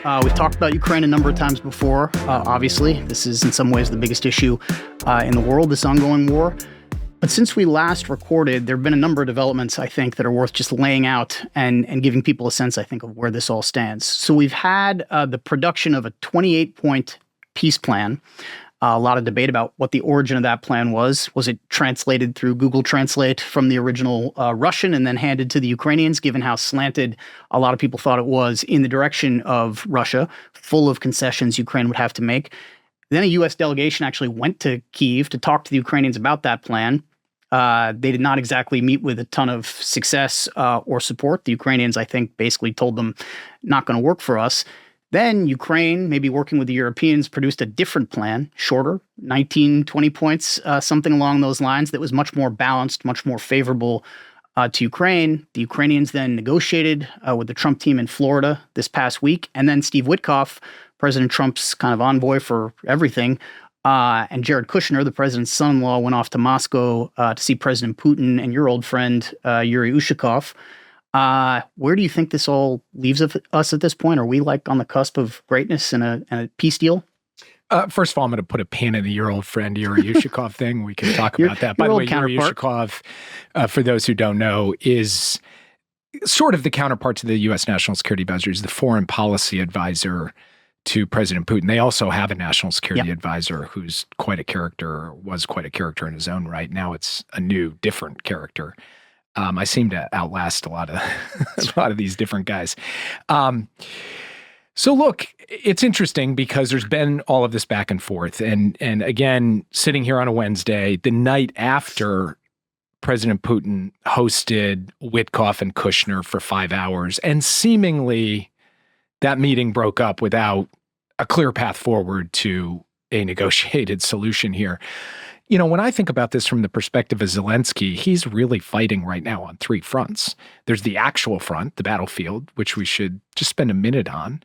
We've talked about Ukraine a number of times before. Obviously, this is in some ways the biggest issue in the world, this ongoing war. But since we last recorded, there have been a number of developments, I think, that are worth just laying out and giving people a sense, I think, of where this all stands. So we've had the production of a 28-point peace plan. A lot of debate about what the origin of that plan was. Was it translated through Google Translate from the original Russian and then handed to the Ukrainians, given how slanted a lot of people thought it was in the direction of Russia, full of concessions Ukraine would have to make? Then a U.S. delegation actually went to Kyiv to talk to the Ukrainians about that plan. They did not exactly meet with a ton of success or support. The Ukrainians, I think, basically told them, not going to work for us. Then Ukraine, maybe working with the Europeans, produced a different plan, shorter, 19, 20 points, something along those lines, that was much more balanced, much more favorable to Ukraine. The Ukrainians then negotiated with the Trump team in Florida this past week. And then Steve Witkoff, President Trump's kind of envoy for everything, and Jared Kushner, the president's son-in-law, went off to Moscow to see President Putin and your old friend, Yuri Ushakov. Where do you think this all leaves us at this point? Are we like on the cusp of greatness and a peace deal? First of all, I'm going to put a pin in the your old friend Yuri Ushakov thing. We can talk about that. By the way, Yuri Ushakov, for those who don't know, is sort of the counterpart to the U.S. National Security Advisor. He's the foreign policy advisor to President Putin. They also have a national security advisor who's quite a character, was quite a character in his own right. Now it's a new, different character. I seem to outlast a lot of these different guys. So look, it's interesting because there's been all of this back and forth. And again, sitting here on a Wednesday, the night after President Putin hosted Witkoff and Kushner for 5 hours, and seemingly that meeting broke up without a clear path forward to a negotiated solution here. You know, when I think about this from the perspective of Zelensky, he's really fighting right now on three fronts. There's the actual front, the battlefield, which we should just spend a minute on.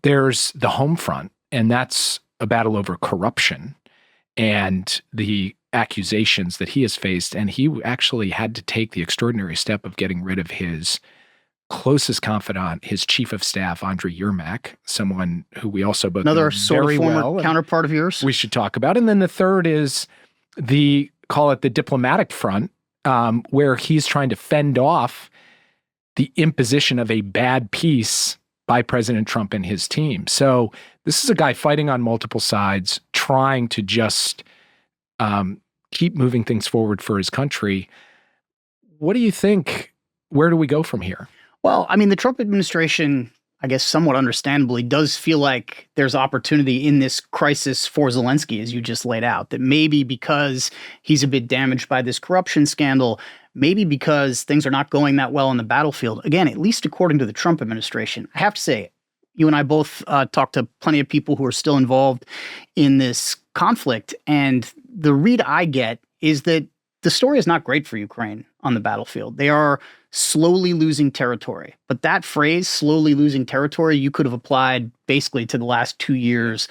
There's the home front, and that's a battle over corruption and the accusations that he has faced. And he actually had to take the extraordinary step of getting rid of his closest confidant, his chief of staff, Andriy Yermak, someone who we also both know very of former well, counterpart of yours. We should talk about. And then the third is call it the diplomatic front, where he's trying to fend off the imposition of a bad peace by President Trump and his team. So this is a guy fighting on multiple sides, trying to just keep moving things forward for his country. What do you think? Where do we go from here? Well, I mean, the Trump administration, I guess somewhat understandably, does feel like there's opportunity in this crisis for Zelensky, as you just laid out, that maybe because he's a bit damaged by this corruption scandal, maybe because things are not going that well on the battlefield. Again, at least according to the Trump administration, I have to say, you and I both talked to plenty of people who are still involved in this conflict. And the read I get is that the story is not great for Ukraine on the battlefield. They are slowly losing territory. But that phrase, slowly losing territory, you could have applied basically to the last 2 years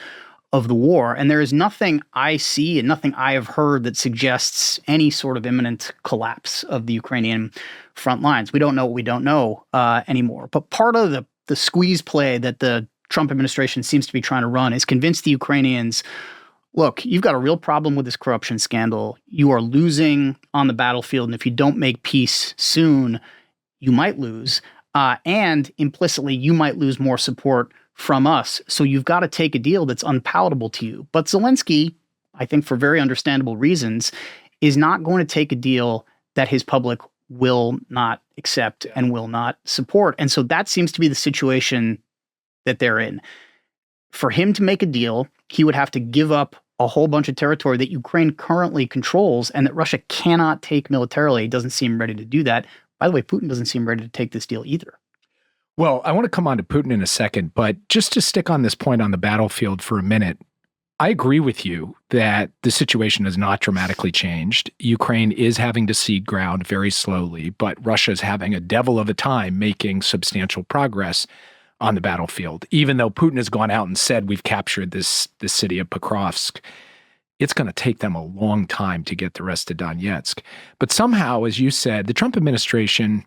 of the war. And there is nothing I see and nothing I have heard that suggests any sort of imminent collapse of the Ukrainian front lines. We don't know what we don't know anymore. But part of the squeeze play that the Trump administration seems to be trying to run is convince the Ukrainians, look, you've got a real problem with this corruption scandal. You are losing on the battlefield. And if you don't make peace soon, you might lose. And implicitly, you might lose more support from us. So you've got to take a deal that's unpalatable to you. But Zelensky, I think for very understandable reasons, is not going to take a deal that his public will not accept and will not support. And so that seems to be the situation that they're in. For him to make a deal, he would have to give up a whole bunch of territory that Ukraine currently controls and that Russia cannot take militarily. He doesn't seem ready to do that. By the way, Putin doesn't seem ready to take this deal either. Well, I want to come on to Putin in a second, but just to stick on this point on the battlefield for a minute, I agree with you that the situation has not dramatically changed. Ukraine is having to cede ground very slowly, but Russia is having a devil of a time making substantial progress on the battlefield. Even though Putin has gone out and said we've captured this city of Pokrovsk, it's going to take them a long time to get the rest of Donetsk. But somehow, as you said, the Trump administration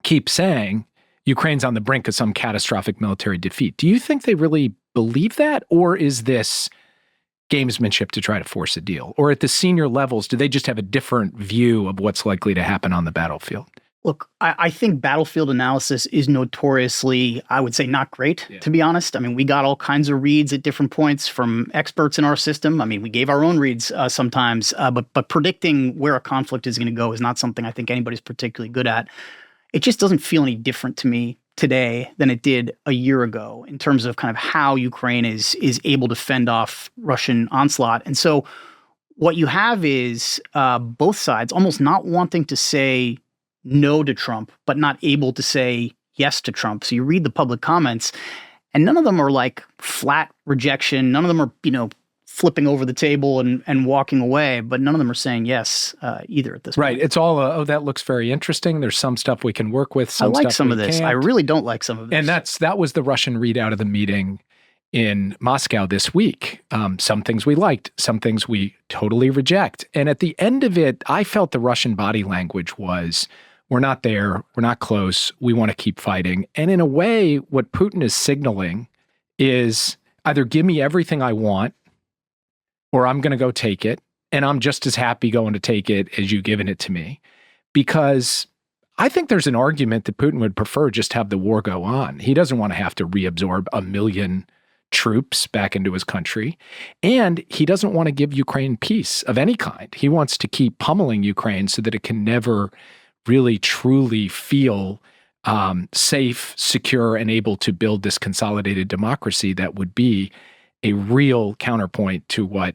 keeps saying Ukraine's on the brink of some catastrophic military defeat. Do you think they really believe that? Or is this gamesmanship to try to force a deal? Or at the senior levels, do they just have a different view of what's likely to happen on the battlefield? Look, I think battlefield analysis is notoriously, I would say, not great, to be honest. I mean, we got all kinds of reads at different points from experts in our system. I mean, we gave our own reads sometimes, but predicting where a conflict is going to go is not something I think anybody's particularly good at. It just doesn't feel any different to me today than it did a year ago in terms of kind of how Ukraine is able to fend off Russian onslaught. And so what you have is both sides almost not wanting to say no to Trump, but not able to say yes to Trump. So you read the public comments, and none of them are like flat rejection. None of them are, flipping over the table and walking away, but none of them are saying yes either at this point. Right. It's all, that looks very interesting. There's some stuff we can work with. I like some of this. I really don't like some of this. And that was the Russian readout of the meeting in Moscow this week. Some things we liked, some things we totally reject. And at the end of it, I felt the Russian body language was, we're not there, we're not close, we want to keep fighting. And in a way, what Putin is signaling is either give me everything I want, or I'm going to go take it, and I'm just as happy going to take it as you giving it to me. Because I think there's an argument that Putin would prefer just have the war go on. He doesn't want to have to reabsorb 1 million troops back into his country. And he doesn't want to give Ukraine peace of any kind. He wants to keep pummeling Ukraine so that it can never really truly feel safe, secure, and able to build this consolidated democracy that would be a real counterpoint to what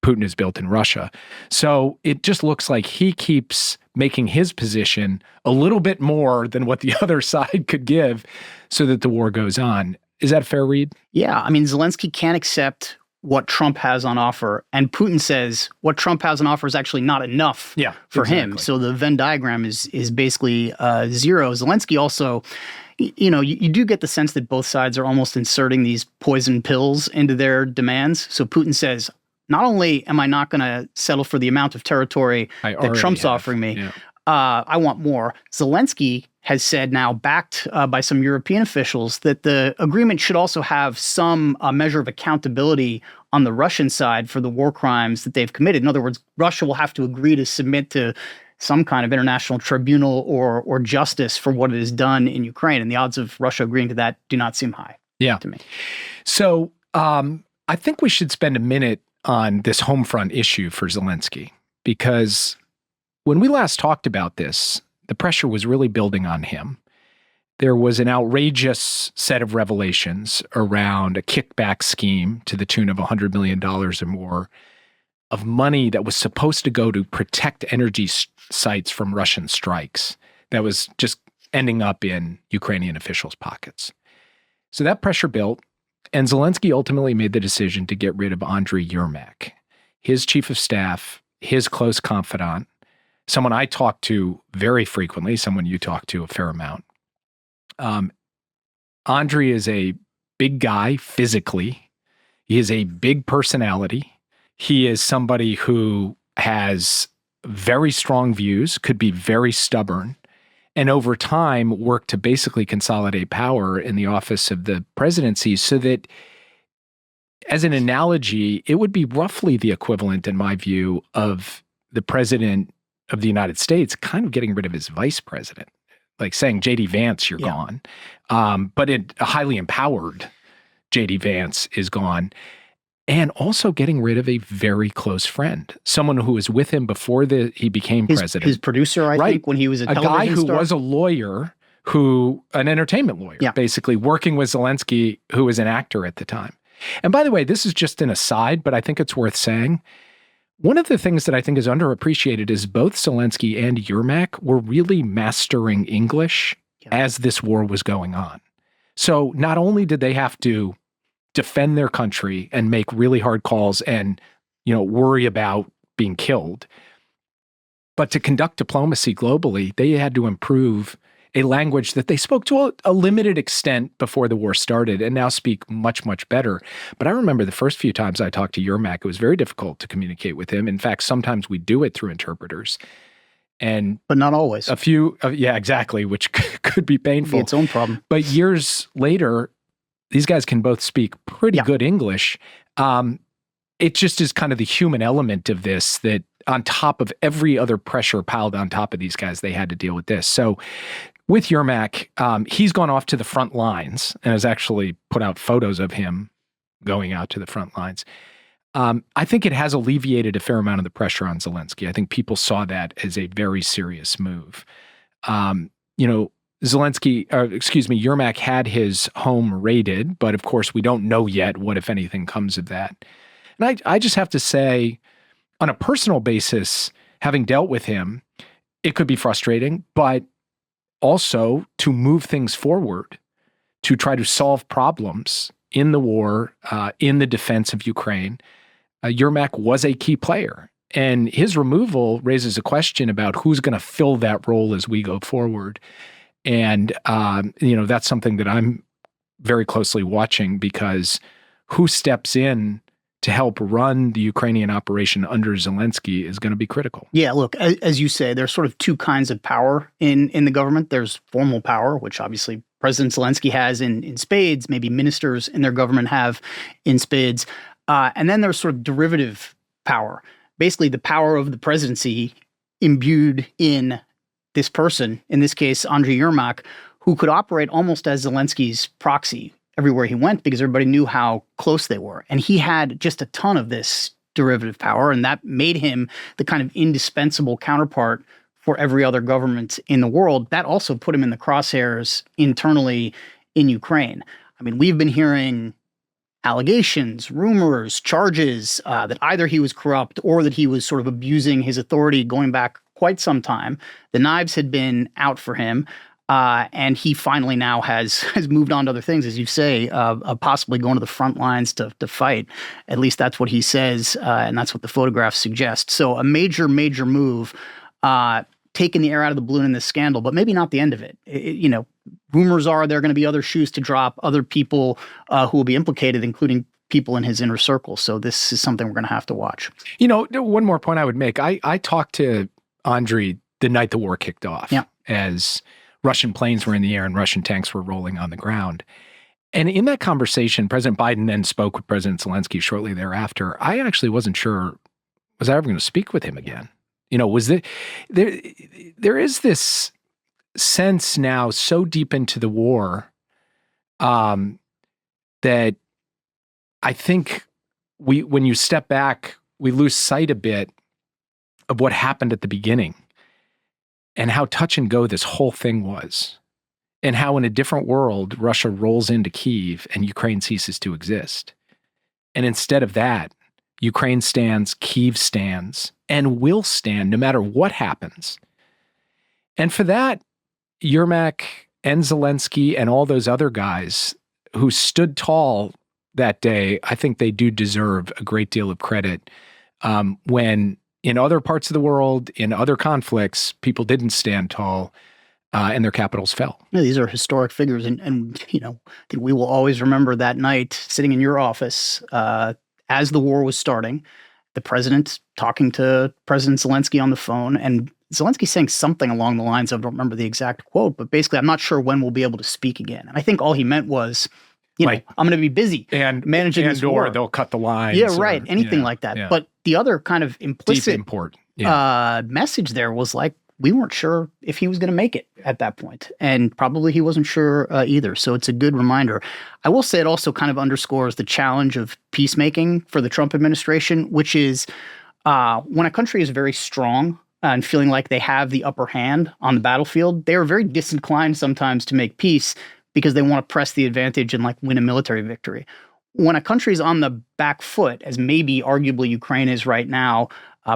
Putin has built in Russia. So it just looks like he keeps making his position a little bit more than what the other side could give so that the war goes on. Is that a fair read? Yeah. I mean, Zelensky can't accept what Trump has on offer. And Putin says what Trump has on offer is actually not enough for him. So the Venn diagram is basically zero. Zelensky also, you do get the sense that both sides are almost inserting these poison pills into their demands. So Putin says, not only am I not going to settle for the amount of territory that Trump's offering me, I want more. Zelensky has said now, backed by some European officials, that the agreement should also have some measure of accountability on the Russian side for the war crimes that they've committed. In other words, Russia will have to agree to submit to some kind of international tribunal or justice for what it has done in Ukraine. And the odds of Russia agreeing to that do not seem high to me. So I think we should spend a minute on this home front issue for Zelensky, because when we last talked about this, the pressure was really building on him. There was an outrageous set of revelations around a kickback scheme to the tune of $100 million or more of money that was supposed to go to protect energy sites from Russian strikes that was just ending up in Ukrainian officials' pockets. So that pressure built, and Zelensky ultimately made the decision to get rid of Andriy Yermak, his chief of staff, his close confidant, someone I talk to very frequently, someone you talk to a fair amount. Andriy is a big guy physically. He is a big personality. He is somebody who has very strong views, could be very stubborn, and over time worked to basically consolidate power in the office of the presidency so that, as an analogy, it would be roughly the equivalent, in my view, of the president of the United States kind of getting rid of his vice president, like saying, J.D. Vance, you're gone. But a highly empowered J.D. Vance is gone. And also getting rid of a very close friend, someone who was with him before he became president. His producer, I think, when he was a television guy who star. was a lawyer, an entertainment lawyer, basically working with Zelensky, who was an actor at the time. And by the way, this is just an aside, but I think it's worth saying. One of the things that I think is underappreciated is both Zelensky and Yermak were really mastering English as this war was going on. So not only did they have to defend their country and make really hard calls and, worry about being killed, but to conduct diplomacy globally, they had to improve a language that they spoke to a limited extent before the war started and now speak much, much better. But I remember the first few times I talked to Yermak, it was very difficult to communicate with him. In fact, sometimes we do it through interpreters. But not always. A few, yeah, exactly, which could be painful. Be its own problem. But years later, these guys can both speak pretty good English. It just is kind of the human element of this that on top of every other pressure piled on top of these guys, they had to deal with this. So with Yermak, he's gone off to the front lines and has actually put out photos of him going out to the front lines. I think it has alleviated a fair amount of the pressure on Zelensky. I think people saw that as a very serious move. Yermak had his home raided, but of course we don't know yet what, if anything, comes of that. And I just have to say, on a personal basis, having dealt with him, it could be frustrating, but also to move things forward, to try to solve problems in the war, in the defense of Ukraine. Yermak was a key player, and his removal raises a question about who's going to fill that role as we go forward. And, that's something that I'm very closely watching, because who steps in to help run the Ukrainian operation under Zelensky is going to be critical. Yeah, look, as you say, there's sort of two kinds of power in the government. There's formal power, which obviously President Zelensky has in spades, maybe ministers in their government have in spades. And then there's sort of derivative power, basically the power of the presidency imbued in this person, in this case, Andriy Yermak, who could operate almost as Zelensky's proxy everywhere he went, because everybody knew how close they were. And he had just a ton of this derivative power, and that made him the kind of indispensable counterpart for every other government in the world. That also put him in the crosshairs internally in Ukraine. I mean, we've been hearing allegations, rumors, charges that either he was corrupt or that he was sort of abusing his authority going back quite some time. The knives had been out for him, and he finally now has moved on to other things, as you say, possibly going to the front lines to fight. At least that's what he says, and that's what the photographs suggest. So a major, major move, taking the air out of the balloon in this scandal, but maybe not the end of it. Rumors are there are going to be other shoes to drop, other people who will be implicated, including people in his inner circle. So this is something we're going to have to watch. One more point I would make. I talked to Andriy the night the war kicked off, as Russian planes were in the air and Russian tanks were rolling on the ground. And in that conversation, President Biden then spoke with President Zelensky shortly thereafter. I actually wasn't sure, was I ever going to speak with him again? There is this sense now so deep into the war that I think when you step back, we lose sight a bit of what happened at the beginning and how touch and go this whole thing was, and how in a different world, Russia rolls into Kyiv and Ukraine ceases to exist. And instead of that, Ukraine stands, Kyiv stands, and will stand no matter what happens. And for that, Yermak and Zelensky and all those other guys who stood tall that day, I think they do deserve a great deal of credit. When in other parts of the world, in other conflicts, people didn't stand tall and their capitals fell. Yeah, these are historic figures. And I think we will always remember that night sitting in your office as the war was starting, the president talking to President Zelensky on the phone, and Zelensky saying something along the lines of, I don't remember the exact quote, but basically, I'm not sure when we'll be able to speak again. And I think all he meant was, I'm going to be busy and managing this war. Or they'll cut the lines. Yeah, right. Anything like that. Yeah. But the other kind of implicit message there was like, we weren't sure if he was going to make it at that point. And probably he wasn't sure either. So it's a good reminder. I will say it also kind of underscores the challenge of peacemaking for the Trump administration, which is when a country is very strong and feeling like they have the upper hand on the battlefield, they are very disinclined sometimes to make peace because they want to press the advantage and win a military victory. When a country is on the back foot, as maybe arguably Ukraine is right now,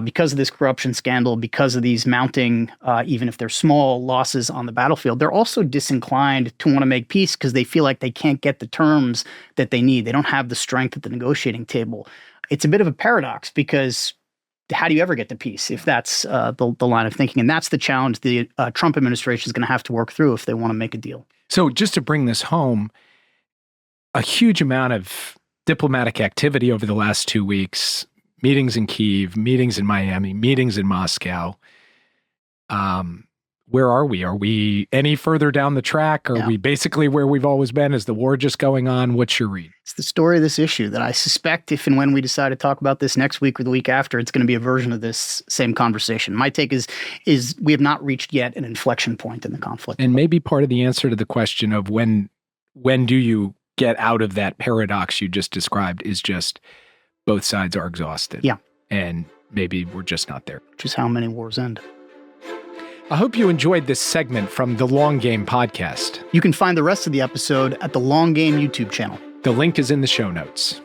because of this corruption scandal, because of these mounting, even if they're small, losses on the battlefield, they're also disinclined to want to make peace because they feel like they can't get the terms that they need. They don't have the strength at the negotiating table. It's a bit of a paradox because how do you ever get to peace if that's the line of thinking? And that's the challenge the Trump administration is going to have to work through if they want to make a deal. So just to bring this home, a huge amount of diplomatic activity over the last 2 weeks, meetings in Kyiv, meetings in Miami, meetings in Moscow. Where are we? Are we any further down the track? Are we basically where we've always been? Is the war just going on? What's your read? It's the story of this issue that I suspect if and when we decide to talk about this next week or the week after, it's going to be a version of this same conversation. My take is we have not reached yet an inflection point in the conflict. And maybe part of the answer to the question of when do you get out of that paradox you just described is just both sides are exhausted. Yeah. And maybe we're just not there. Which is how many wars end. I hope you enjoyed this segment from the Long Game podcast. You can find the rest of the episode at the Long Game YouTube channel. The link is in the show notes.